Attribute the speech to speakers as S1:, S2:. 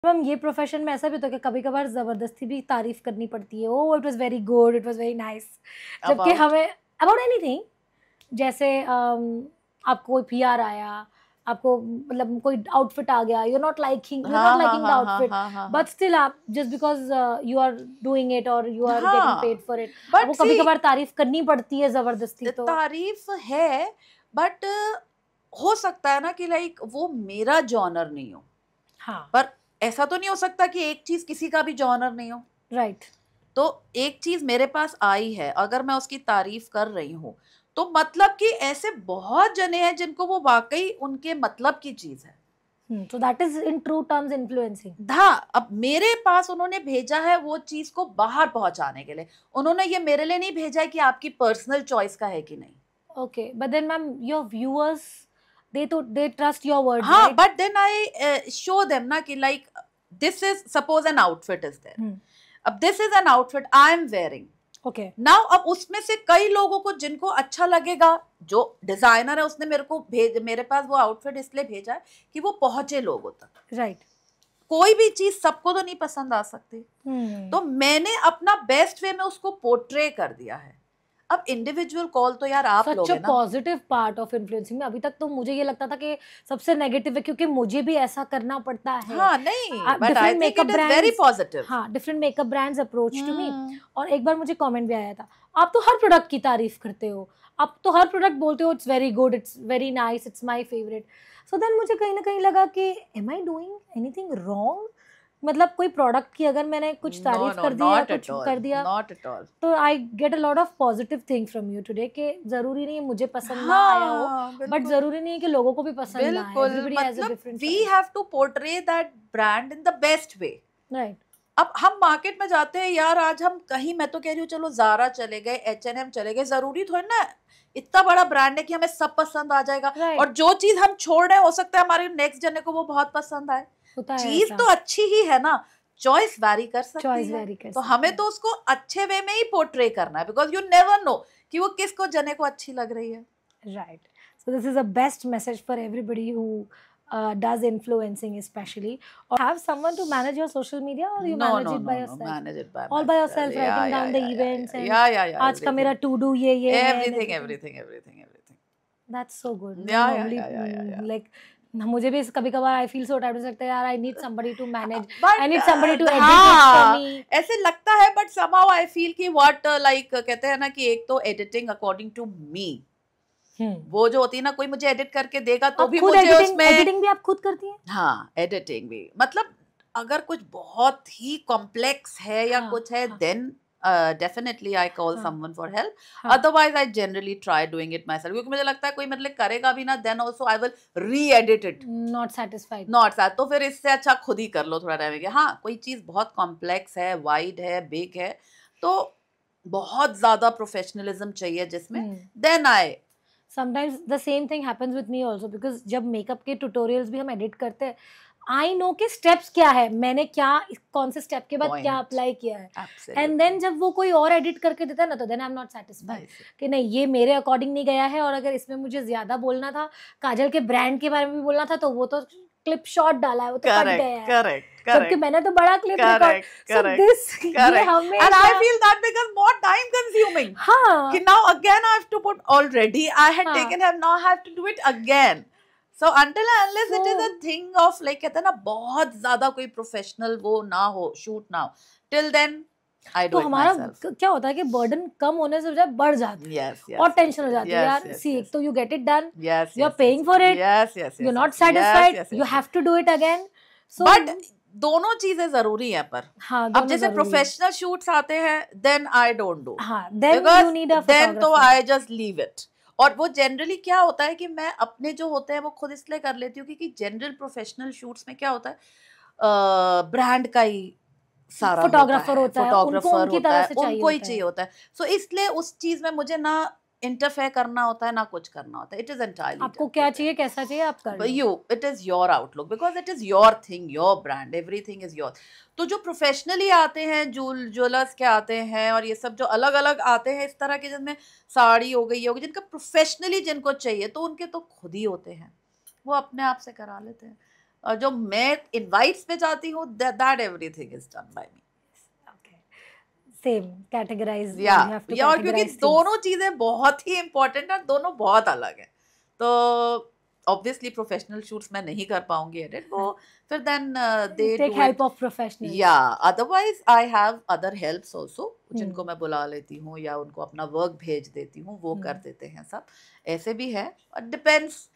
S1: Ma'am ये profession में ऐसा भी होता है कि कभी कभार जबरदस्ती भी तारीफ करनी पड़ती है, oh it was very good, it was very nice, जबकि हमें अबाउट एनीथिंग, जैसे आपको कोई पीआर आया, आपको मतलब कोई आउटफिट आ गया, you not liking the outfit, but still आप just because you are doing it और you are getting paid for it, आपको कभी कभार तारीफ करनी पड़ती है जबरदस्ती। तो
S2: तारीफ है, बट हो सकता है ना कि लाइक वो मेरा जॉनर नहीं हो।
S1: हाँ,
S2: पर ऐसा तो नहीं हो सकता कि एक चीज किसी का भी जॉनर नहीं हो।
S1: राइट।
S2: तो एक चीज मेरे पास आई है, अगर मैं उसकी तारीफ कर रही हूँ तो मतलब कि ऐसे बहुत जने हैं जिनको वो वाकई उनके मतलब की चीज है।
S1: So that is in true terms influencing.
S2: हाँ, अब मेरे पास उन्होंने भेजा है वो चीज को बाहर पहुंचाने के लिए, उन्होंने ये मेरे लिए नहीं भेजा है कि आपकी पर्सनल चॉइस का है कि नहीं।
S1: Okay, but then ma'am, your viewers, they trust your words,
S2: हाँ,
S1: right?
S2: but then I show them ना कि like this is suppose an outfit is there, अब this is an outfit I am wearing,
S1: Okay.
S2: now अब उसमें से कई लोगों को जिनको अच्छा लगेगा, जो डिजाइनर है उसने मेरे पास वो आउटफिट इसलिए भेजा है कि वो पहुंचे लोगों तक,
S1: Right.
S2: कोई भी चीज सबको तो नहीं पसंद आ सकती। तो मैंने अपना बेस्ट वे में उसको पोर्ट्रे कर दिया है। अब इंडिविजुअल कॉल तो यार आप लोगे ना।
S1: पॉजिटिव पार्ट ऑफ इन्फ्लुएंसिंग में अभी तक तो मुझे ये लगता था कि सबसे नेगेटिव है, क्योंकि मुझे भी ऐसा करना पड़ता है।
S2: हाँ, नहीं, but I think it is very positive.
S1: हाँ, different makeup brands approach to me, और एक बार मुझे कमेंट भी आया था, आप तो हर प्रोडक्ट की तारीफ करते हो, आप तो हर प्रोडक्ट बोलते हो it's very good, it's very nice, it's my favourite. So then मुझे कहीं ना कहीं लगा कि am I doing anything wrong, मतलब कोई प्रोडक्ट की अगर मैंने कुछ तारीफ कर दी या कुछ कर दिया,
S2: नॉट एट ऑल।
S1: तो I get a lot of positive thing from you today कि जरूरी नहीं है मुझे पसंद ना आया हो, बट जरूरी नहीं है कि लोगों को भी पसंद ना आए। Everybody has a different,
S2: we have to portray that brand in the best way.
S1: Right.
S2: अब हम मार्केट में जाते हैं यार, आज हम कहीं, मैं तो कह रही हूँ चलो ज़ारा चले गए, H&M चले गए, जरूरी थोड़ी ना इतना बड़ा ब्रांड है कि हमें सब पसंद आ जाएगा। और जो चीज हम छोड़ रहे हैं हो सकता है हमारे नेक्स्ट जने को वो बहुत पसंद आए। चीज तो अच्छी ही है ना, चॉइस वैरी कर सकती है, तो हमें तो उसको अच्छे वे में ही पोर्ट्रे करना है, बिकॉज यू नेवर नो कि वो किसको जने को अच्छी लग रही है।
S1: Right. So this is a best message for everybody who does influencing especially, or have someone to manage your social media, or you manage it by yourself?
S2: Manage it by
S1: all by yourself, writing down the events and आज का मेरा to do ये
S2: everything
S1: that's so good. Like मुझे भी कभी कभार I feel so tight हो सकता है यार, I need somebody to manage, I need somebody to edit for me,
S2: ऐसे लगता है, बट somehow I feel कि what like कहते हैं ना कि एक तो एडिटिंग अकॉर्डिंग टू मी, वो जो होती है ना, कोई मुझे एडिट करके देगा तो भी मुझे उसमें
S1: एडिटिंग भी आप खुद करती हैं?
S2: हाँ, एडिटिंग भी, मतलब अगर कुछ बहुत ही कॉम्प्लेक्स है या कुछ है, then definitely I call someone for help. Otherwise I generally try doing it myself, क्योंकि मुझे लगता है कोई मतलब करेगा भी ना, then also I will re-edit it.
S1: Not satisfied.
S2: तो फिर इससे अच्छा खुद ही कर लो थोड़ा टाइम के। हाँ, कोई चीज बहुत कॉम्प्लेक्स है, वाइड है, बिग है, तो बहुत ज्यादा प्रोफेशनलिज्म चाहिए जिसमें, then I
S1: sometimes the same thing happens with me also, because जब मेकअप के ट्यूटोरियल्स भी हम एडिट करते हैं, आई नो के स्टेप्स क्या है, मैंने क्या कौन से स्टेप के बाद क्या अप्लाई किया है, एंड देन जब वो कोई और एडिट करके देता है ना, तो then I am not satisfied कि नहीं ये मेरे अकॉर्डिंग नहीं गया है, और अगर इसमें मुझे ज्यादा बोलना था, काजल के ब्रांड के बारे में भी बोलना था, तो वो तो क्लिप शॉट डाला है, वो तो कट गया है।
S2: करेक्ट,
S1: जबकि मैंने तो बड़ा क्लिप रिकॉर्ड, सो दिस ये हमें,
S2: and I feel that becomes more time consuming.
S1: हाँ,
S2: कि now again I have to put, already I had taken her, now I have to do it again. So until and unless it is a thing of like कहते हैं ना, बहुत ज्यादा कोई professional वो ना हो, शूट ना हो, till then I do it
S1: हमारा
S2: myself.
S1: क्या होता है कि बर्डन कम होने से बजाय बढ़ जाती है, और टेंशन हो जाती है यार। सी एक तो you get it done, you are paying for it, you are not satisfied, you have to do it again. So
S2: but दोनों चीजें जरूरी है, पर अब जैसे प्रोफेशनल शूट्स आते हैं, then I don't do,
S1: then you need a
S2: then तो आई जस्ट लीव इट। और वो जनरली क्या होता है कि मैं अपने जो होते हैं वो खुद इसलिए कर लेती हूँ, क्योंकि जनरल प्रोफेशनल शूट्स में क्या होता है, ब्रांड का ही सारा
S1: फोटोग्राफर होता है,
S2: उनको ही चाहिए होता है, सो इसलिए उस चीज में मुझे ना इंटरफेयर करना होता है, ना कुछ करना होता है। इट इज एंटायरली
S1: आपको क्या चाहिए, कैसा चाहिए, आप कर लो।
S2: It is your outlook, because it is your thing, your brand, everything is your. तो जो प्रोफेशनली आते हैं, ज्वेलर्स के आते हैं, और ये सब जो अलग अलग आते हैं इस तरह के, जिनमें साड़ी हो गई, होगी, जिनका प्रोफेशनली जिनको चाहिए, तो उनके तो खुद ही होते हैं, वो अपने आप से करा लेते हैं। और जो मैं इनवाइट्स पे जाती हूँ, that everything is done by me.
S1: Same categorise,
S2: या और क्योंकि दोनों चीजें बहुत ही इम्पोर्टेंट है, दोनों बहुत अलग है, तो ऑब्वियसली प्रोफेशनल शूट्स मैं नहीं कर पाऊंगी एडिट, वो फिर then they
S1: take help of professionals.
S2: या otherwise I have other helps also, जिनको मैं बुला लेती हूँ या उनको अपना वर्क भेज देती हूँ, वो कर देते हैं सब, ऐसे भी है, डिपेंड्स।